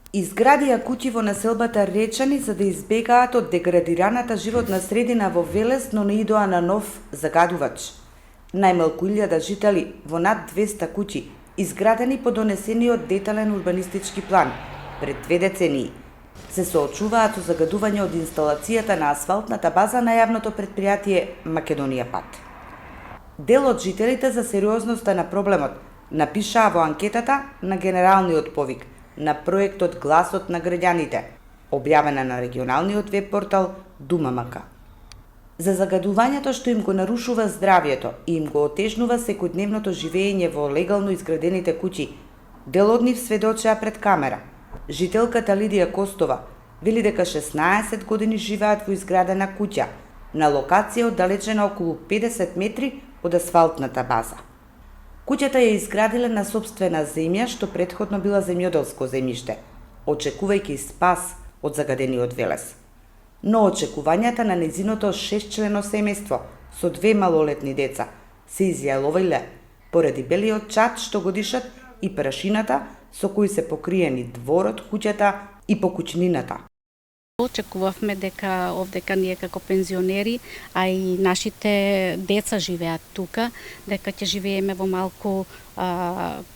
Изградија куќи во населбата Речани за да избегаат од деградираната животна средина во Велес, но не идоа на нов загадувач. Најмалку 1000 жители во над 200 куќи, изградени по донесениот детален урбанистички план пред 2 децении, се соочуваат со загадување од инсталацијата на асфалтната база на јавното претпријатие Македонија Пат. Дел од жителите за сериозноста на проблемот напишаа во анкетата на генералниот повик на проектот Гласот на граѓаните, објавена на регионалниот веб портал ДумаМК. За загадувањето што им го нарушува здравјето и им го отежнува секојдневното живење во легално изградените куќи, дел од нив сведочеа пред камера. Жителката Лидија Костова вели дека 16 години живеат во изградена куќа на локација оддалечена околу 50 метри од асфалтната база. Куќата ја изградиле на сопствена земја што претходно била земјоделско земјиште, очекувајќи спас од загадениот Велес. Но очекувањата на незиното 6-члено семејство со 2 малолетни деца се изјавиле поради белиот чад што го дишат и прашината со кои се покриени дворот, куќата и покуќнината. Очекувавме дека овдека ние како пензионери, а и нашите деца живеат тука, дека ќе живееме во малку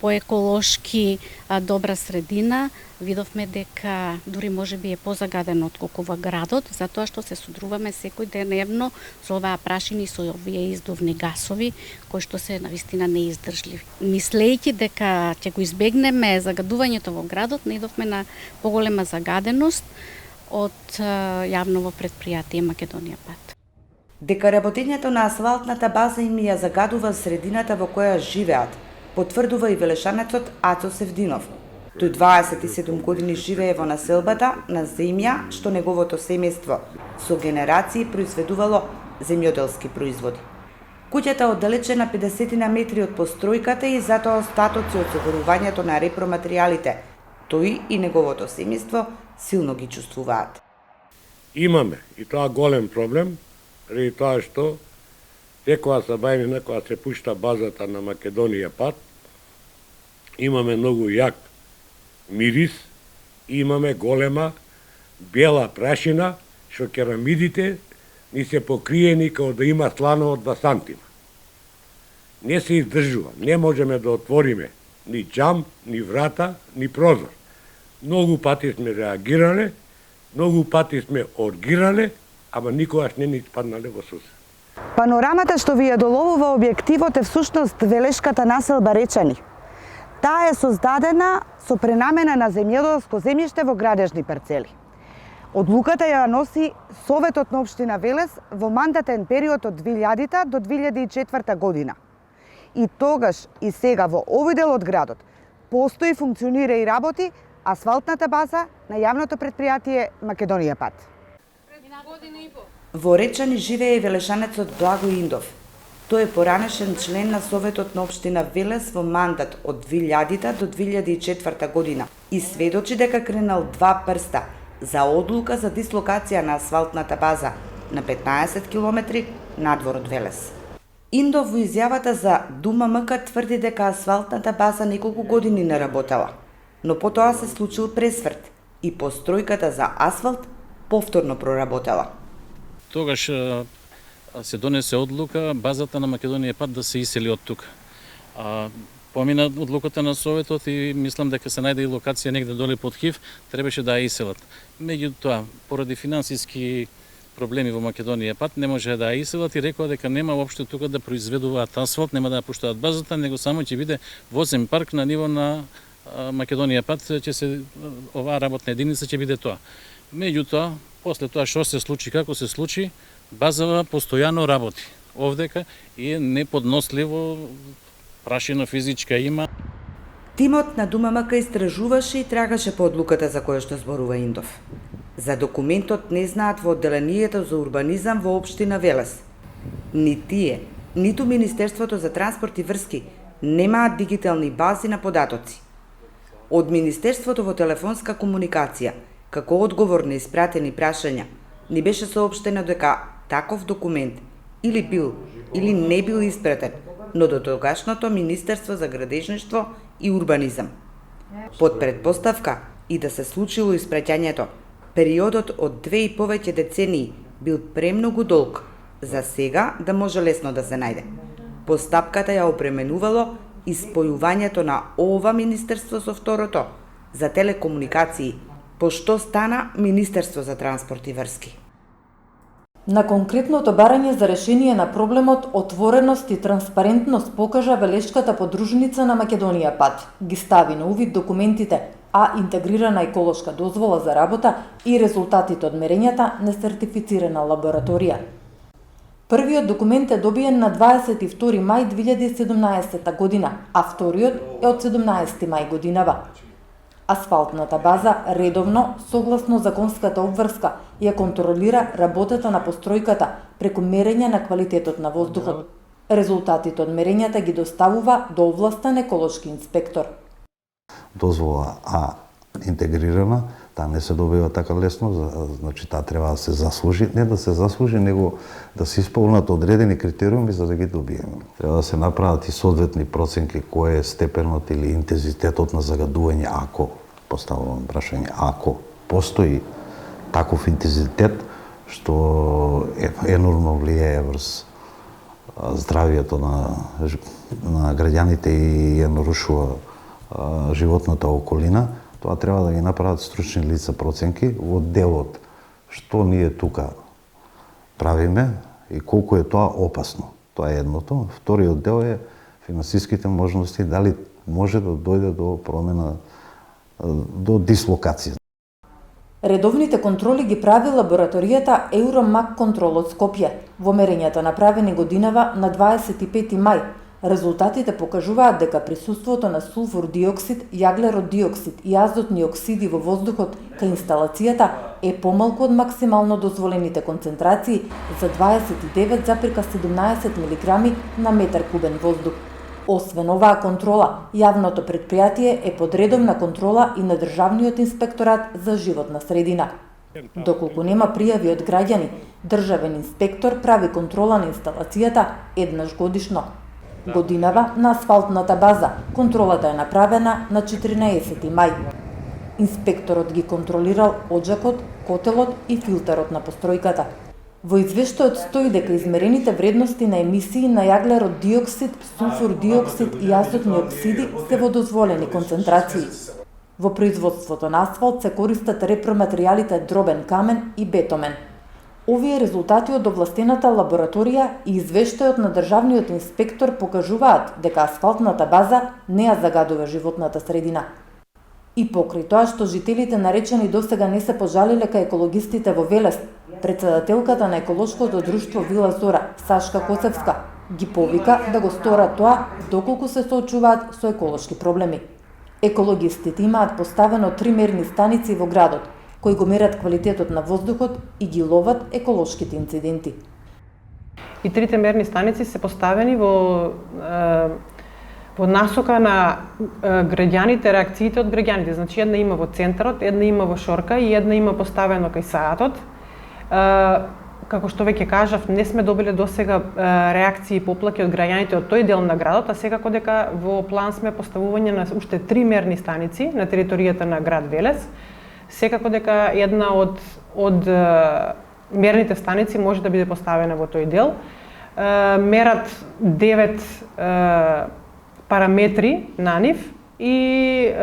поеколошки добра средина. Видовме дека дури можеби е позагадено отколку во градот, затоа што се судруваме секој деневно со оваа прашини, со овие издувни гасови, кои што се навистина неиздржливи. Мислејќи дека ќе го избегнеме загадувањето во градот, наидовме на поголема загаденост од јавново претпријатие Македонија Пат. Дека работењето на асфалтната база им ја загадува средината во која живеат, потврдува и велешанецот Ацо Севдинов. Тој 27 години живее во населбата на земја што неговото семејство со генерации произведувало земјоделски производи. Куќата оддалечена 50 на метри од постројката и затоа остатоци од загорувањето на репроматеријалите, тој и неговото семејство силно ги чувствуваат. Имаме и тоа голем проблем, преди тоа што секоја сабајнина кога се пушта базата на Македонија Пат, имаме многу јак мирис и имаме голема бела прашина што керамидите ни се покриени како да има слано од 2 сантима. Не се издржува, не можеме да отвориме ни џам, ни врата, ни прозор. Многу пати сме реагирале, многу пати сме оргирале, ама никогаш не ни спаднале во сусет. Панорамата што ви ја доловува објективот е всушност велешката населба Речани. Таа е создадена со пренамена на земјоделско земјиште во градежни парцели. Одлуката ја носи Советот на општина Велес во мандатен период од 2000 до 2004 година. И тогаш и сега во овој дел од градот постои, функционира и работи асфалтната база на јавното претпријатие Македонија Пат. Во Речани живее и велешанецот Благо Индов. Тој е поранешен член на Советот на општина Велес во мандат од 2000 до 2004 година и сведочи дека кренал 2 прста за одлука за дислокација на асфалтната база на 15 километри надвор од Велес. Индов во изјавата за ДумаМК тврди дека асфалтната база неколку години не работела, но потоа се случил пресврт и постројката за асфалт повторно проработела. Тогаш се донесе одлука базата на Македонија Пат да се исели од тука. Помина одлуката на Советот и мислам дека се најде и локација негде доле под Хив, требаше да ја иселат. Меѓутоа, поради финансиски проблеми во Македонија Пат не може да ја иселат и рекоа дека нема воопшто тука да произведуваат асфалт, нема да ја пуштаат базата, него само ќе биде возен парк на ниво на Македонија Пат, ќе се оваа работна единица ќе биде тоа. Меѓутоа, после тоа што се случи, како се случи, базава постојано работи овдека и е неподносливо, прашина физичка има. Тимот на ДумаМК истражуваше и трагаше по одлуката за која што зборува Индов. За документот не знаат во одделението за урбанизам во општина Велес. Ни тие, ниту Министерството за транспорт и врски немаат дигитални бази на податоци. Од Министерството во телефонска комуникација, како одговор на испратени прашања, ни беше соопштено дека таков документ или бил или не бил испратен, но до тогашното Министерство за градежништво и урбанизам. Под предпоставка и да се случило испраќањето. Периодот од 2 и повеќе децении бил премногу долг за сега да може лесно да се најде. Постапката ја обременувало и спојувањето на ова министерство со второто за телекомуникации, пошто стана Министерство за транспорт и врски. На конкретното барање за решение на проблемот, отвореност и транспарентност покажа Велешката подружница на Македонија ПАТ. Ги стави на увид документите, а интегрирана еколошка дозвола за работа и резултатите од мерењата на сертифицирана лабораторија. Првиот документ е добиен на 22 мај 2017 година, а вториот е од 17 мај годинава. Асфалтната база редовно, согласно законската обврска, ја контролира работата на постројката преку мерење на квалитетот на воздухот. Резултатите од мерењата ги доставува до овластен еколошки инспектор. Дозвола интегрирана, таа не се добива така лесно, значи таа треба да се заслужи, не да се заслужи, него да се исполнат одредени критериуми за да ги добиеме. Треба да се направат и соодветни проценки кој е степенот или интензитетот на загадување, ако, поставувам прашање, ако постои таков интензитет што енормно влијае врз здравието на граѓаните и ја нарушува животната околина, тоа треба да ги направат стручни лица проценки во делот што ние тука правиме и колку е тоа опасно. Тоа е едното. Вториот дел е финансиските можности, дали може да дојде до промена, до дислокација. Редовните контроли ги прави лабораторијата Euromag Control од Скопје. Во мерењата направени годинава на 25 мај, резултатите покажуваат дека присуството на сулфур диоксид, јаглерод диоксид и азотни оксиди во воздухот кај инсталацијата е помалку од максимално дозволените концентрации за 29,17 мг на метар кубен воздух. Освен оваа контрола, јавното предпријатие е под редовна контрола и на Државниот инспекторат за животна средина. Доколку нема пријави од граѓани, државен инспектор прави контрола на инсталацијата еднаш годишно. Годинава на асфалтната база контролата е направена на 14 мај. Инспекторот ги контролирал оджакот, котелот и филтерот на постројката. Во извештајот стои дека измерените вредности на емисии на јаглерод диоксид, сулфур диоксид и азотни оксиди се во дозволени концентрации. Во производството на асфалт се користат репроматеријалите дробен камен и бетомен. Овие резултати од овластената лабораторија и извештајот на државниот инспектор покажуваат дека асфалтната база не ја загадува животната средина. И покрај тоа што жителите наречени досега не се пожалиле кај екологистите во Велес, председателката на еколошкото друштво Вила Зора, Сашка Косевска, ги повика да го сторат тоа доколку се соочуваат со еколошки проблеми. Екологистите имаат поставено 3 мерни станици во градот, кои го мерат квалитетот на воздухот и ги ловат еколошките инциденти. И трите мерни станици се поставени во насока на граѓаните, реакциите од граѓаните. Значи една има во центарот, една има во Шорка и една има поставено кај Саатот. Како што веќе кажав, не сме добиле досега реакции и поплаки од граѓаните од тој дел на градот, а секако дека во план сме поставување на уште 3 мерни станици на територијата на град Велес. Секако дека една од мерните станици може да биде поставена во тој дел. Мерат 9 параметри на нив и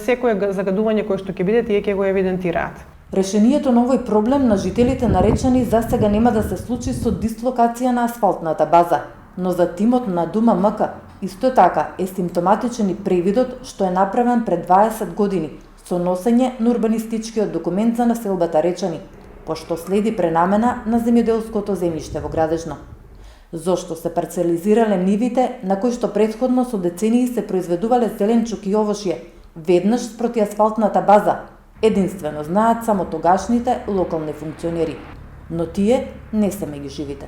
секое загадување кое што ќе биде тие ќе го евидентираат. Решението на овој проблем на жителите наречени за сега нема да се случи со дислокација на асфалтната база, но за тимот на Дума МК исто така е симптоматичен и превидот што е направен пред 20 години со носење на урбанистичкиот документ за населбата Речани, пошто следи пренамена на земјоделското земјиште во Градежно. Зошто се парцелизирале нивите на кои што претходно со децении се произведувале зеленчук и овошје, веднаш спроти асфалтната база, единствено знаат само тогашните локални функционери, но тие не се меѓу живите.